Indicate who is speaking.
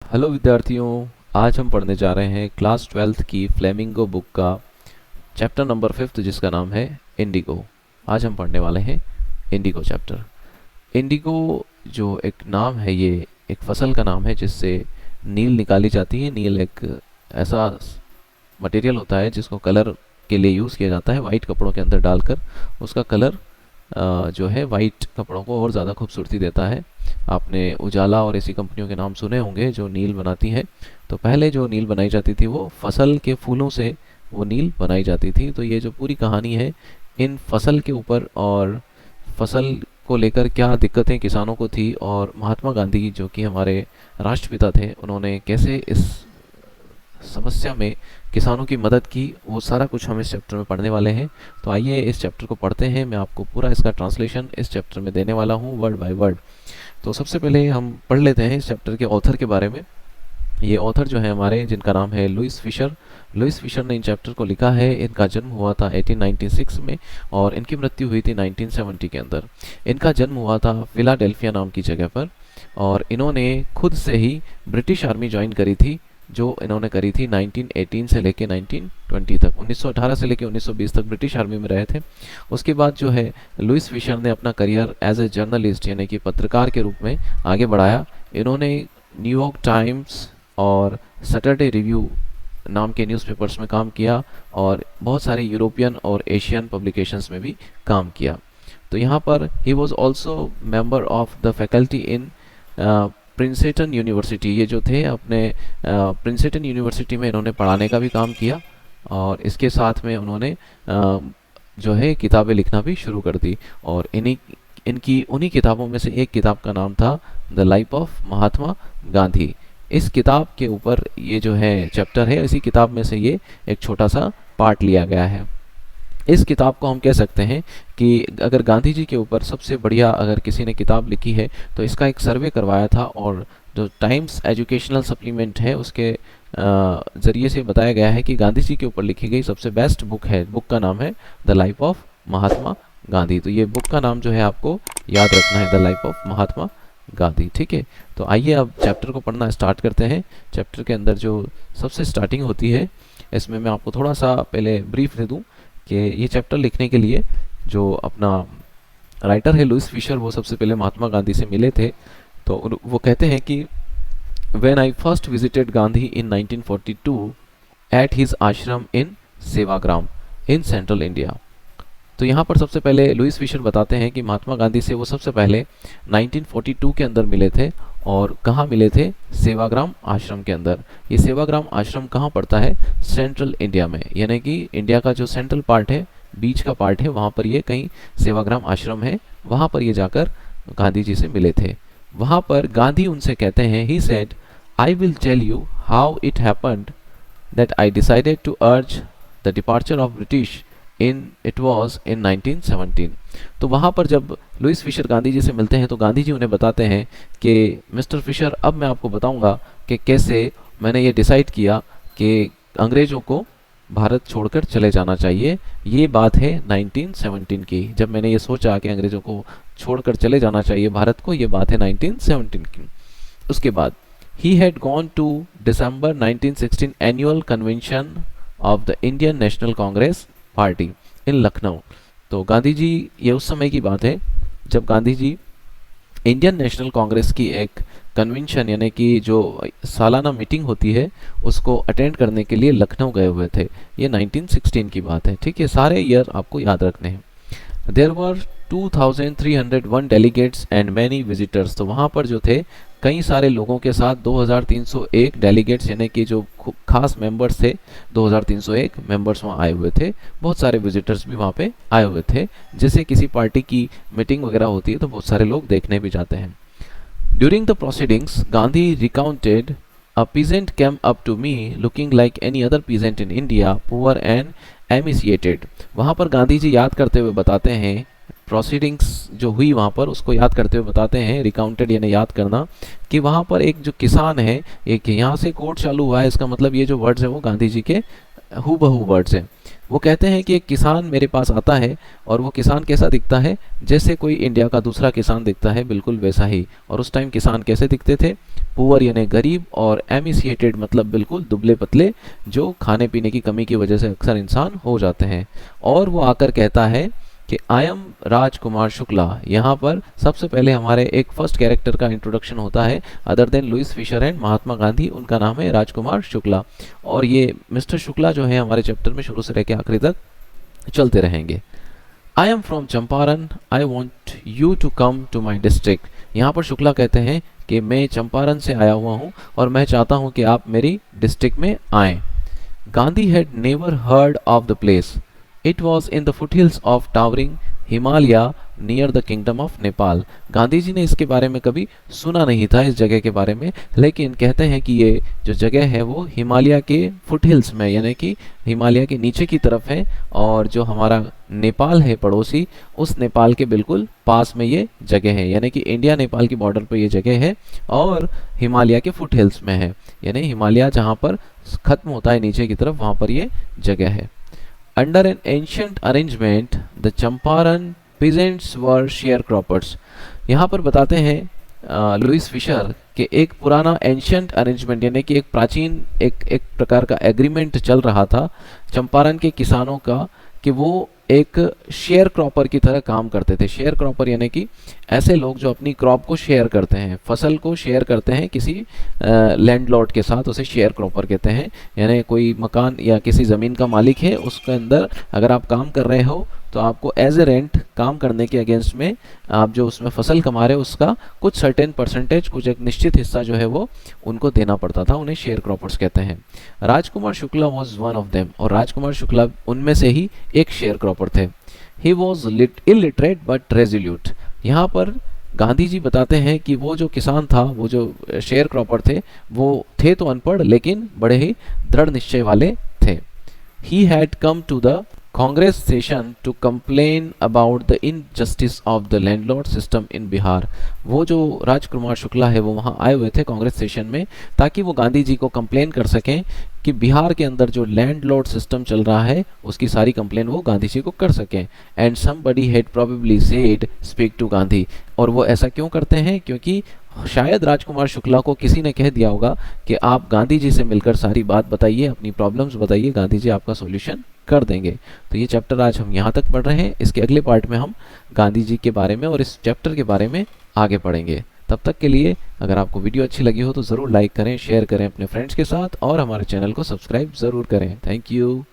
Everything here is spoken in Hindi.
Speaker 1: हेलो विद्यार्थियों। आज हम पढ़ने जा रहे हैं क्लास 12th की फ्लेमिंगो बुक का चैप्टर नंबर 5 जिसका नाम है इंडिगो। आज हम पढ़ने वाले हैं इंडिगो चैप्टर। इंडिगो जो एक नाम है, ये एक फसल का नाम है जिससे नील निकाली जाती है। नील एक ऐसा मटेरियल होता है जिसको कलर के लिए यूज़ किया जाता है। वाइट कपड़ों के अंदर डालकर उसका कलर जो है वाइट कपड़ों को और ज़्यादा खूबसूरती देता है। आपने उजाला और ऐसी कंपनियों के नाम सुने होंगे जो नील बनाती हैं। तो पहले जो नील बनाई जाती थी वो फसल के फूलों से वो नील बनाई जाती थी। तो ये जो पूरी कहानी है इन फसल के ऊपर और फसल को लेकर क्या दिक्कतें किसानों को थी, और महात्मा गांधी जो कि हमारे राष्ट्रपिता थे, उन्होंने कैसे इस समस्या में किसानों की मदद की, वो सारा कुछ हम इस चैप्टर में पढ़ने वाले हैं। तो आइए इस चैप्टर को पढ़ते हैं। मैं आपको पूरा इसका ट्रांसलेशन इस चैप्टर में देने वाला हूँ, वर्ड बाय वर्ड। तो सबसे पहले हम पढ़ लेते हैं इस चैप्टर के ऑथर के बारे में। ये ऑथर जो है हमारे, जिनका नाम है लुइस फिशर। लुइस फिशर ने इन चैप्टर को लिखा है। इनका जन्म हुआ था 1896 में और इनकी मृत्यु हुई थी 1970 के अंदर। इनका जन्म हुआ था फिलाडेल्फिया नाम की जगह पर, और इन्होंने खुद से ही ब्रिटिश आर्मी ज्वाइन करी थी, जो इन्होंने करी थी 1918 से लेके 1920 तक। 1918 से लेके 1920 तक ब्रिटिश आर्मी में रहे थे। उसके बाद जो है लुइस फिशर ने अपना करियर एज ए जर्नलिस्ट यानी कि पत्रकार के रूप में आगे बढ़ाया। इन्होंने न्यूयॉर्क टाइम्स और सैटरडे रिव्यू नाम के न्यूज़पेपर्स में काम किया और बहुत सारे यूरोपियन और एशियन पब्लिकेशंस में भी काम किया। तो यहाँ पर ही was also member of the faculty in Princeton University. ये जो थे अपने प्रिंसेटन यूनिवर्सिटी में इन्होंने पढ़ाने का भी काम किया, और इसके साथ में उन्होंने जो है किताबें लिखना भी शुरू कर दी। और इनकी उन्हीं किताबों में से एक किताब का नाम था the life of Mahatma Gandhi. इस किताब के ऊपर ये जो है चैप्टर है, इसी किताब में से ये एक छोटा सा पार्ट लिया गया है। इस किताब को हम कह सकते हैं कि अगर गांधी जी के ऊपर सबसे बढ़िया अगर किसी ने किताब लिखी है तो इसका एक सर्वे करवाया था, और जो टाइम्स एजुकेशनल सप्लीमेंट है उसके ज़रिए से बताया गया है कि गांधी जी के ऊपर लिखी गई सबसे बेस्ट बुक है। बुक का नाम है the life of Mahatma Gandhi. तो ये बुक का नाम जो है आपको याद रखना है, the life of Mahatma Gandhi. ठीक है, तो आइए अब चैप्टर को पढ़ना स्टार्ट करते हैं। चैप्टर के अंदर जो सबसे स्टार्टिंग होती है, इसमें मैं आपको थोड़ा सा पहले ब्रीफ दे दूँ कि ये चैप्टर लिखने के लिए जो अपना राइटर है लुइस फिशर, वो सबसे पहले महात्मा गांधी से मिले थे। तो वो कहते हैं कि when I first visited Gandhi in 1942 at his आश्रम इन सेवाग्राम इन सेंट्रल इंडिया। तो यहाँ पर सबसे पहले लुइस फिशर बताते हैं कि महात्मा गांधी से वो सबसे पहले 1942 के अंदर मिले थे। और कहाँ मिले थे? सेवाग्राम आश्रम के अंदर। ये सेवाग्राम आश्रम कहाँ पड़ता है? सेंट्रल इंडिया में, यानी कि इंडिया का जो सेंट्रल पार्ट है, बीच का पार्ट है, वहाँ पर ये कहीं सेवाग्राम आश्रम है, वहाँ पर ये जाकर गांधी जी से मिले थे। वहाँ पर गांधी उनसे कहते हैं, he said I will tell you how it happened that I decided to urge the departure of British it was in 1917। तो वहाँ पर जब लुइस फिशर गांधी जी से मिलते हैं तो गांधी जी उन्हें बताते हैं कि मिस्टर फिशर, अब मैं आपको बताऊंगा कि कैसे मैंने ये डिसाइड किया कि अंग्रेज़ों को भारत छोड़कर चले जाना चाहिए। ये बात है 1917 की, जब मैंने ये सोचा कि अंग्रेज़ों को छोड़कर चले जाना चाहिए भारत को, ये बात है 1917 की। उसके बाद he had gone to December 1916 annual convention of the Indian national Congress party in Lucknow. तो गांधी जी, ये उस समय की बात है जब गांधी जी इंडियन नेशनल कांग्रेस की एक कन्वेंशन यानी कि जो सालाना मीटिंग होती है उसको अटेंड करने के लिए लखनऊ गए हुए थे। ये 1916 की बात है। ठीक है, सारे ईयर आपको याद रखने हैं। There were 2301 delegates and many visitors. तो वहाँ पर जो थे कई सारे लोगों के साथ 2301 डेलीगेट्स यानी कि जो खास मेंबर्स थे, 2301 मेंबर्स वहाँ आए हुए थे। बहुत सारे विजिटर्स भी वहाँ पे आए हुए थे। जैसे किसी पार्टी की मीटिंग वगैरह होती है तो बहुत सारे लोग देखने भी जाते हैं। During the proceedings Gandhi recounted a peasant came up to me looking like any other peasant in India, poor and emaciated. वहाँ पर गांधी जी याद करते हुए बताते हैं, प्रोसीडिंग्स जो हुई वहाँ पर उसको याद करते हुए बताते हैं, रिकाउंटेड यानी याद करना, कि वहाँ पर एक जो किसान है, एक यहाँ से कोट चालू हुआ है, इसका मतलब ये जो वर्ड्स है वो गांधी जी के हूबहू वर्ड्स हैं। वो कहते हैं कि एक किसान मेरे पास आता है और वो किसान कैसा दिखता है, जैसे कोई इंडिया का दूसरा किसान दिखता है, बिल्कुल वैसा ही। और उस टाइम किसान कैसे दिखते थे, पुअर यानी गरीब, और एमिसिएटेड मतलब बिल्कुल दुबले पतले, जो खाने पीने की कमी की वजह से अक्सर इंसान हो जाते हैं। और वो आकर कहता है कि आई एम राजकुमार शुक्ला। यहाँ पर सबसे पहले हमारे एक फर्स्ट कैरेक्टर का इंट्रोडक्शन होता है, other than Louis Fischer and Mahatma Gandhi, उनका नाम है राजकुमार शुक्ला। और ये मिस्टर शुक्ला जो है हमारे चैप्टर में शुरू से लेकर आखिरी तक चलते रहेंगे। I am from Champaran, I want you to come to my district. यहाँ पर शुक्ला कहते हैं कि मैं चंपारण से आया हुआ हूँ और मैं चाहता हूँ कि आप मेरी डिस्ट्रिक्ट में आएँ। Gandhi had never heard of the place, it was in the foothills of towering Himalaya near the kingdom of Nepal. Gandhi ji ने इसके बारे में कभी सुना नहीं था, इस जगह के बारे में, लेकिन कहते हैं कि ये जो जगह है वो हिमालय के फुटहिल्स में, यानी कि हिमालय के नीचे की तरफ है, और जो हमारा नेपाल है पड़ोसी, उस नेपाल के बिल्कुल पास में ये जगह है, यानी कि इंडिया नेपाल की बॉर्डर पर ये जगह है और हिमालय के फुटहिल्स में है, यानी हिमालय जहाँ पर खत्म होता है नीचे की तरफ, वहाँ पर ये जगह है। Under an ancient arrangement, the Champaran peasants were sharecroppers। यहाँ पर बताते हैं लुइस फिशर कि एक पुराना एंशियंट अरेंजमेंट, यानी कि एक प्राचीन एक प्रकार का एग्रीमेंट चल रहा था चंपारण के किसानों का, कि वो एक शेयर क्रॉपर की तरह काम करते थे। शेयर क्रॉपर यानी कि ऐसे लोग जो अपनी क्रॉप को शेयर करते हैं, फसल को शेयर करते हैं किसी लैंडलॉर्ड के साथ, उसे शेयर क्रॉपर कहते हैं। यानी कोई मकान या किसी ज़मीन का मालिक है, उसके अंदर अगर आप काम कर रहे हो तो आपको एज ए रेंट काम करने के अगेंस्ट में आप जो उसमें फसल कमा रहे हो उसका कुछ सर्टेन परसेंटेज, कुछ एक निश्चित हिस्सा जो है वो उनको देना पड़ता था, उन्हें शेयर क्रॉपर्स कहते हैं। Rajkumar Shukla was one of them, और राजकुमार शुक्ला उनमें से ही एक शेयर क्रॉपर थे। He was illiterate but resolute. यहाँ पर गांधी जी बताते हैं कि वो जो किसान था, वो जो शेयर क्रॉपर थे, वो थे तो अनपढ़ लेकिन बड़े ही दृढ़ निश्चय वाले थे। He had come to the Congress session to complain about the injustice of the landlord system in Bihar. वो जो राजकुमार शुक्ला है वो वहाँ आए हुए थे कांग्रेस सेशन में, ताकि वो गांधी जी को कंप्लेन कर सकें कि बिहार के अंदर जो लैंडलॉर्ड सिस्टम चल रहा है उसकी सारी कंप्लेन वो गांधी जी को कर सकें। And somebody had probably said speak to Gandhi. और वो ऐसा क्यों करते हैं, क्योंकि शायद राजकुमार शुक्ला को किसी ने कह दिया होगा कि आप गांधी जी से मिलकर सारी बात बताइए, अपनी प्रॉब्लम्स बताइए, गांधी जी आपका सॉल्यूशन कर देंगे। तो ये चैप्टर आज हम यहाँ तक पढ़ रहे हैं। इसके अगले पार्ट में हम गांधी जी के बारे में और इस चैप्टर के बारे में आगे पढ़ेंगे। तब तक के लिए अगर आपको वीडियो अच्छी लगी हो तो ज़रूर लाइक करें, शेयर करें अपने फ्रेंड्स के साथ, और हमारे चैनल को सब्सक्राइब ज़रूर करें। Thank you.